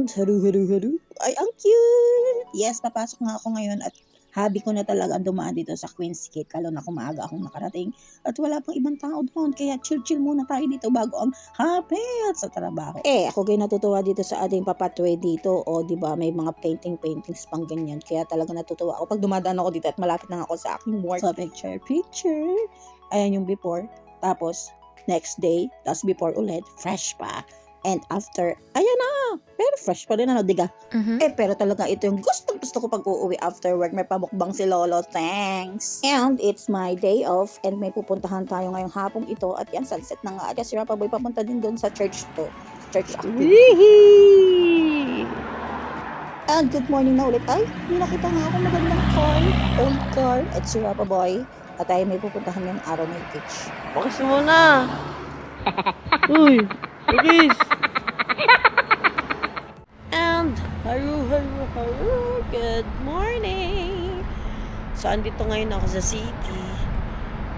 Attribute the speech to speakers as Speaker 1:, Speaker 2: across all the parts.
Speaker 1: And, haru. Ay, ang cute! Yes, papasok nga ako ngayon at hobby ko na talaga dumaan dito sa Queen's Gate, lalo na kung maaga akong nakarating at wala pang ibang tao doon. Kaya chill muna tayo dito bago ang hapit sa trabaho. Ako kayo natutuwa dito sa ating papatway dito. O, di ba may mga paintings pang ganyan. Kaya talaga natutuwa ako pag dumadaan ako dito at malapit na ako sa aking work. So, picture. Ayan yung before. Tapos, next day, tapos before ulit, fresh pa. And after, ayan na! Pero fresh pa rin, ano, diga? Pero talaga ito yung gusto ko pag uuwi after work. May pamukbang si Lolo, thanks! And it's my day off and may pupuntahan tayo ngayong hapong ito. At yan, sunset na nga. At si Rapa Boy papunta din doon sa church to. Church activity. And good morning na ulit. Ay, may nakita nga ako magandang car. Old car. At si Rapa Boy. At tayo may pupuntahan ngayong araw na beach.
Speaker 2: Bakas mo na! Uy! Agis! And, hello, good morning! So, andito ngayon ako sa city.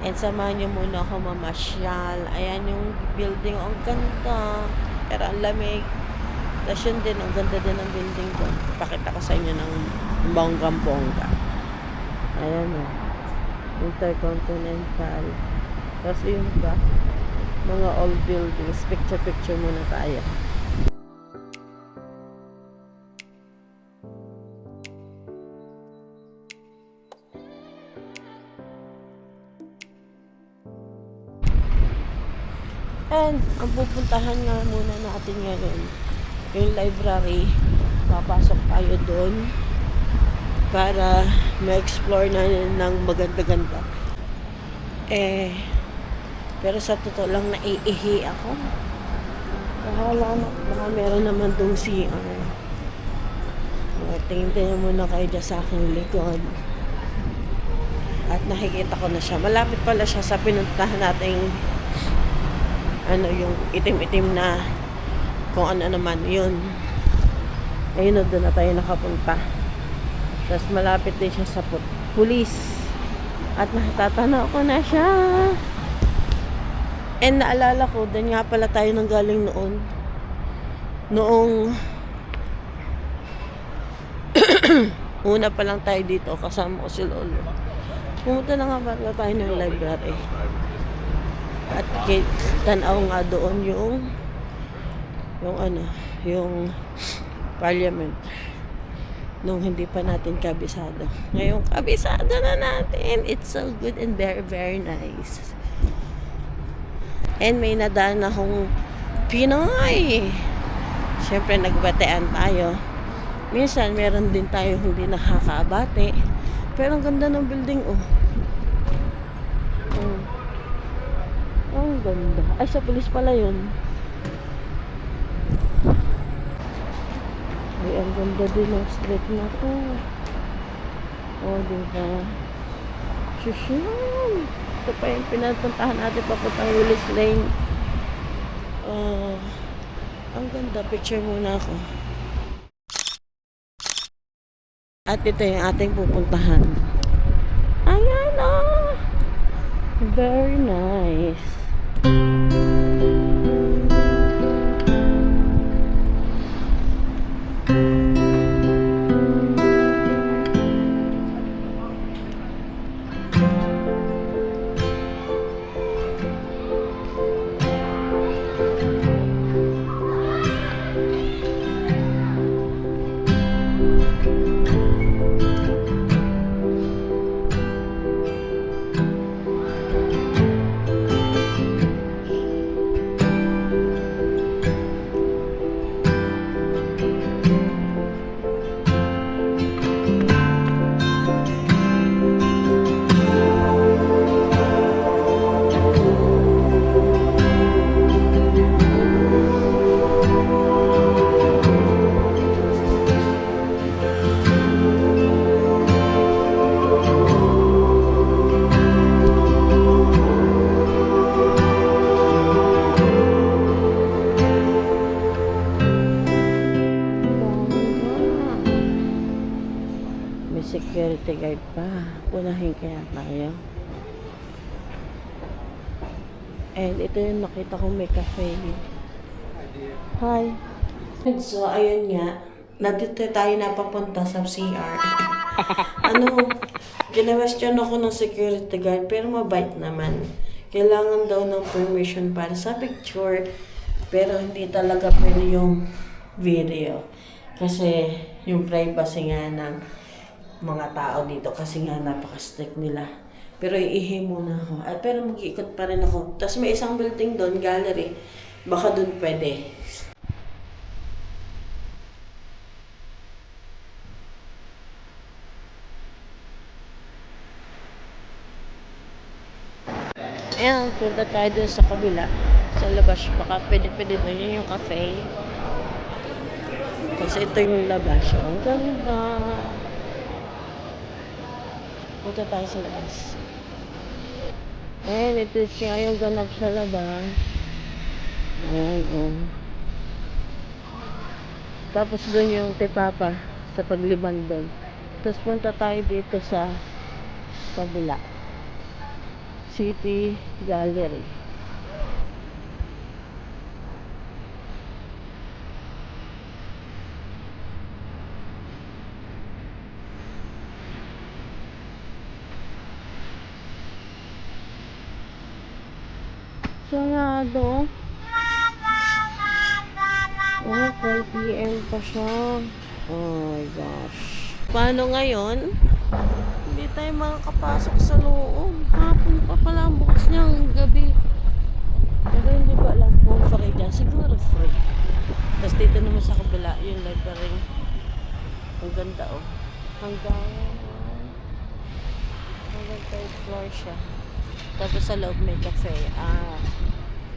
Speaker 2: And samahan niyo muna ako mamasyal. Ayan yung building, ang ganda. Pero ang lamig. Tapos yun din, ang ganda din ng building ko. Pakita ko sa inyo ng bonggang-bongga. Ayan o. Intercontinental. Tapos yun ba? Mga old buildings. Picture muna tayo. And ang pupuntahan nga muna natin ngayon, yung library. Papasok tayo doon para ma-explore na ng maganda-ganda. Pero sa totoo lang naiihi ako. Baka meron naman dong CR. Tingin muna kayo dyan sa aking likod. At nakikita ko na siya. Malapit pala siya sa pinuntahan nating yung itim-itim na kung ano naman yun. Ayun, doon na tayo nakapunta. Tapos malapit din siya sa police. At natatanaw ko na siya. And naalala ko, doon nga pala tayo nang galing noon. Noong una pa lang tayo dito, kasama ko si Lolo. Pumunta na nga pala tayo ng library. At tanaw nga doon yung parliament. Nung hindi pa natin kabisado. Ngayon, kabisado na natin. It's so good and very nice. And may nadaan akong Pinoy. Siyempre, nagbatean tayo. Minsan, meron din tayo hindi nakakaabate. Pero ang ganda ng building, oh. Ang ganda. Ay, sa pulis pala yun. Ay, ang ganda din ng street na to. Oh, diba? Shushan! Ito pa yung pinapuntahan natin papuntang Willis Lane. Ang ganda. Picture muna ako. At ito yung ating pupuntahan. Ayan oh! Very nice. security guard pa. Unahin kaya tayo. And ito yung nakita kong may cafe. Hi. So, ayun nga. Nandito tayo napapunta sa CR. Kinawestiyon ako ng security guard, pero mabait naman. Kailangan daw ng permission para sa picture, pero hindi talaga pwede yung video. Kasi yung privacy nga ng mga tao dito, kasi nga napaka-strict nila. Pero iihi muna ako. Pero mag-iikot pa rin ako. Tapos may isang building doon, gallery. Baka doon pwede. Ayan, punta tayo dun sa kabila. Sa labas, baka pwede na yun yung cafe. Kasi ito yung labas. Ang ganda. Punta tayo sa labas. Ayan, ito siya yung ganap sa labas. Ayan, oh. Tapos dun yung tipapa sa pagliban dun. Tapos punta tayo dito sa kabila. City Gallery. Sarado. Oh, 12 PM pa siya. Oh my gosh. Paano ngayon? Hindi tayo makakapasok sa loob. Hapon pa pala ang bukas niyang gabi. Pero hindi ko alam kung free dyan. Siguro free. Tapos dito naman sa kabila, yung library. Ang ganda oh. Hanggang third floor siya. Tapos sa loob may cafe.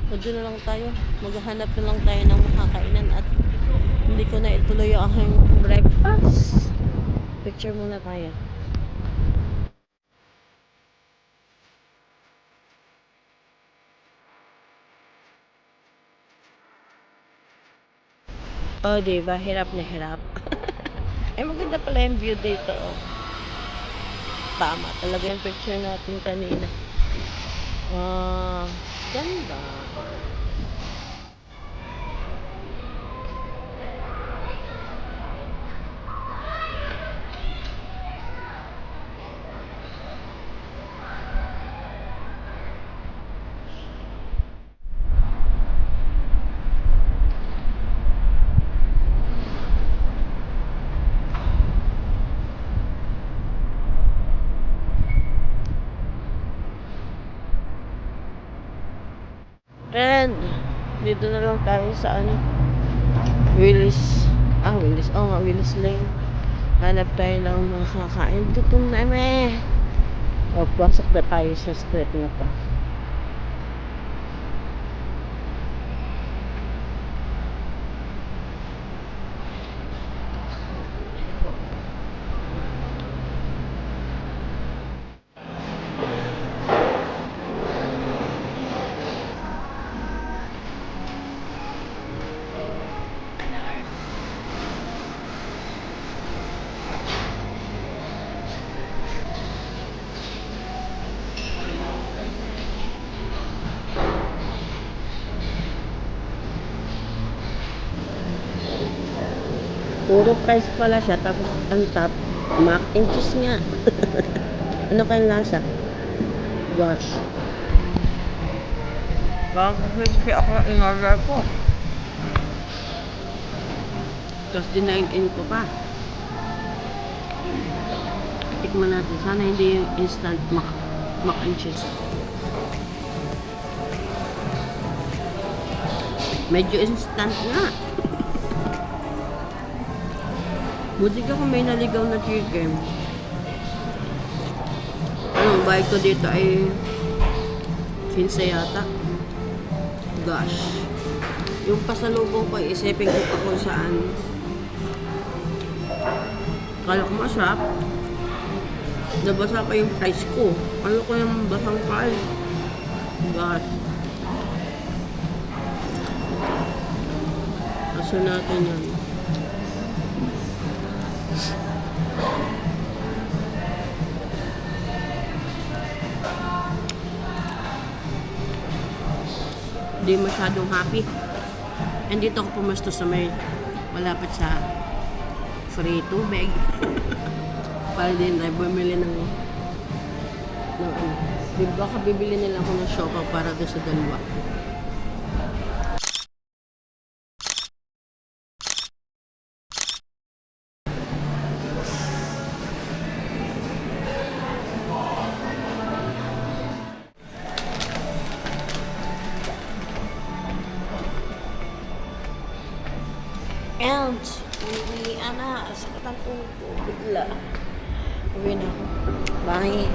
Speaker 2: Doon na lang tayo. Maghahanap na lang tayo ng makakainan at hindi ko na ituloy yung aking breakfast. Picture muna tayo. Oh, diba? Hirap na hirap. Ay, maganda pala yung view dito. Oh. Tama talaga yung picture natin kanina. Ganda. And, dito na lang tayo sa Willis. Willis. Oo nga, Willis Lane. Hanap tayo ng mga kakain. Gutom na pasok na tayo sa street na to. Puro price pala siya, tapos ang top, mac and cheese nga. Ano kayang lasa? Gosh. Bakit ako in-order ko? Tapos dinain-in ko pa. Tikman natin. Sana hindi yung instant mac and cheese. Medyo instant nga. Buti ka kung may naligaw na chicken. Ang bayad ko dito ay 15 yata. Gosh. Yung pasalubong ko, isipin ko pa kung saan. Kala ko masarap. Nabasa pa yung price ko. Kala ko yung basang price. Gosh. Kaso natin yan. Hindi masyadong happy. And dito ako pumasto sa may malapit sa free tubig. Para din ay bumili ng ano. Baka bibili nila ako ng siopaw para doon sa dalawa. And, uwi na. Sakit ang tuto. Bigla. Uwi na ako. Bye.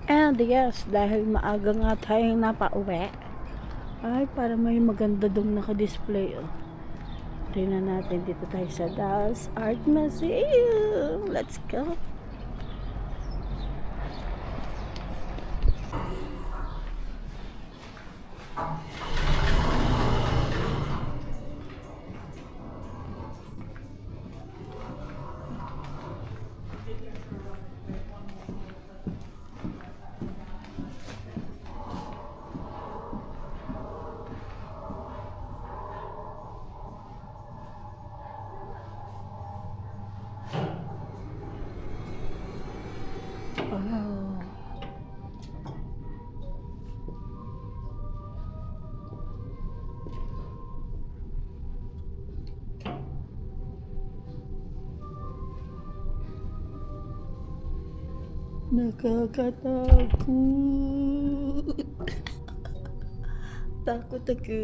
Speaker 2: And yes, dahil maaga nga tayong napauwi, ay para may maganda dong naka-display. Oh. Tingnan natin dito tayo sa Dallas Art Museum. Let's go. Oh. Nakakatakot. Takot ako.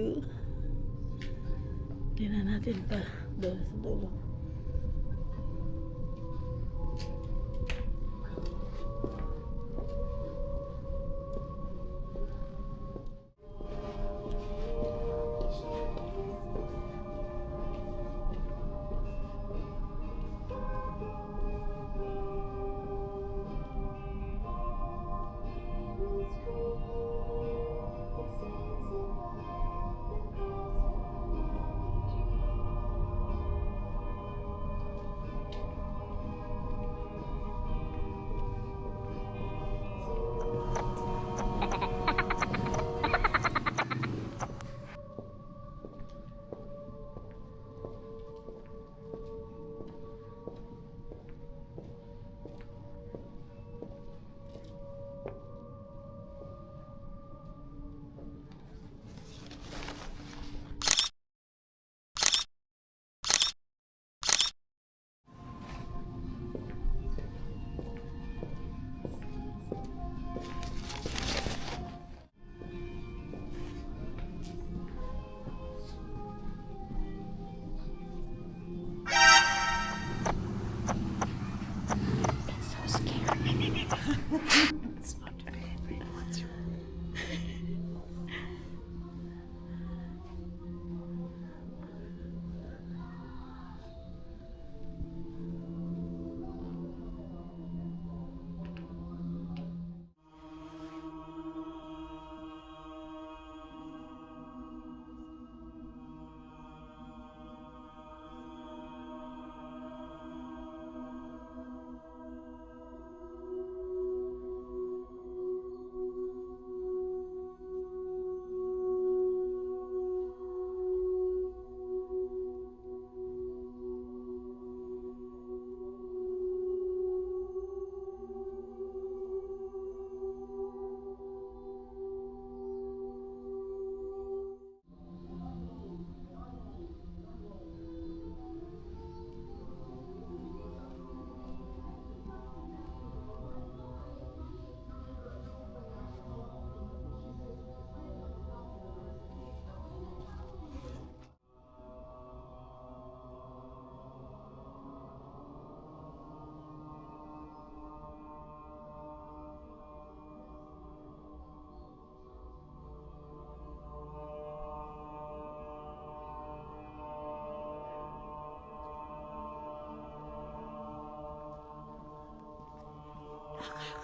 Speaker 2: Tingnan natin pa. Doon sa dulo.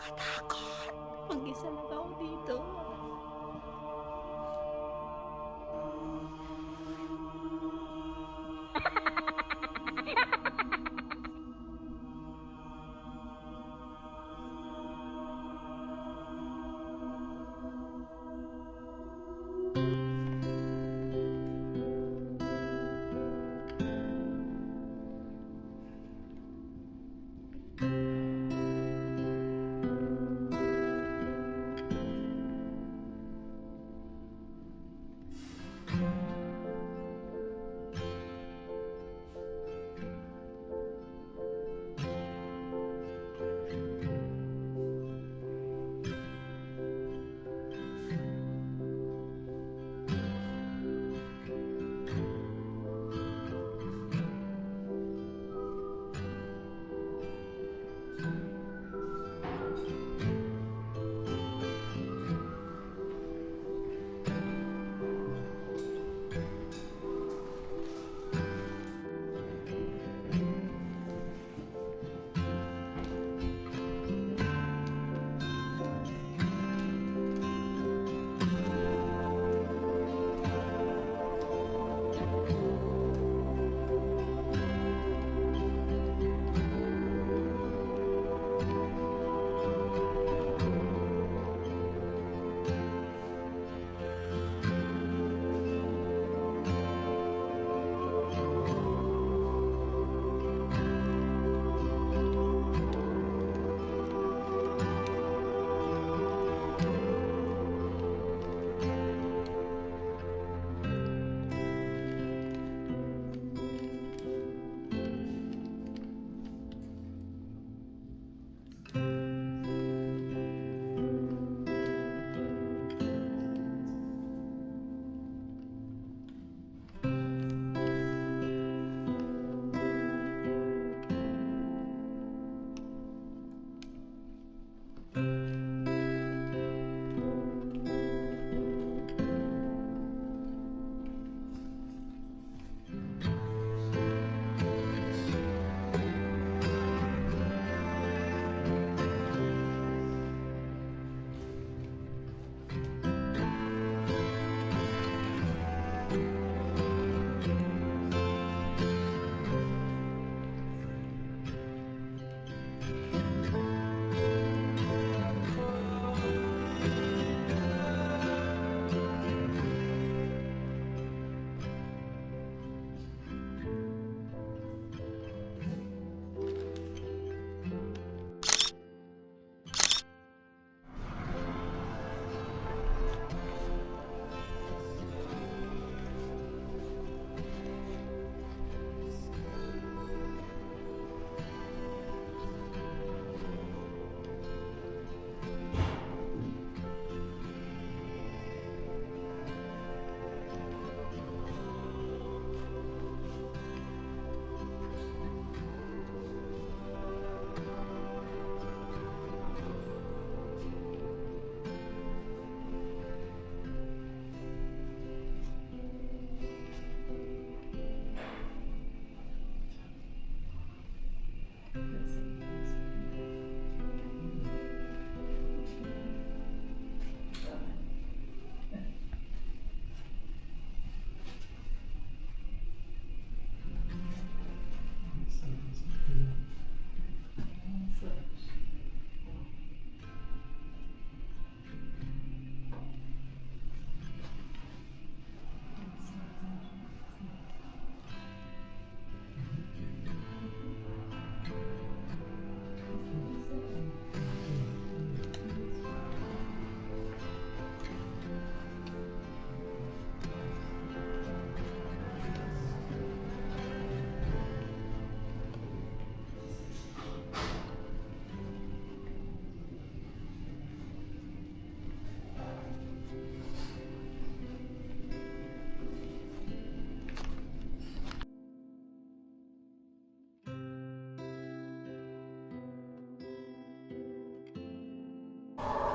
Speaker 2: Nakakatakot. Mag-isa lang ako dito.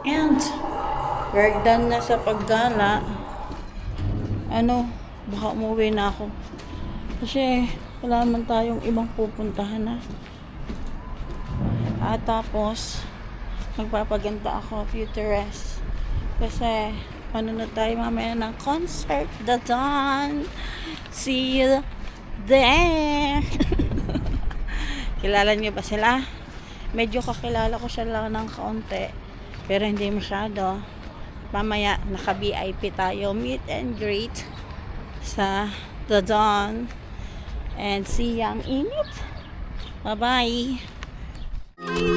Speaker 2: And, we're done na sa paggala. Baka umuwi na ako. Kasi, wala naman tayong ibang pupuntahan na. At tapos,
Speaker 1: Magpapaganda ako, futurist. Kasi, na tayo mamaya ng concert, The Dawn. See you there. Kilala niyo ba sila? Medyo kakilala ko siya lang ng kaunti. Pero hindi masyado. Mamaya, naka-VIP tayo. Meet and greet sa The Dawn. And see you ang init. Bye-bye.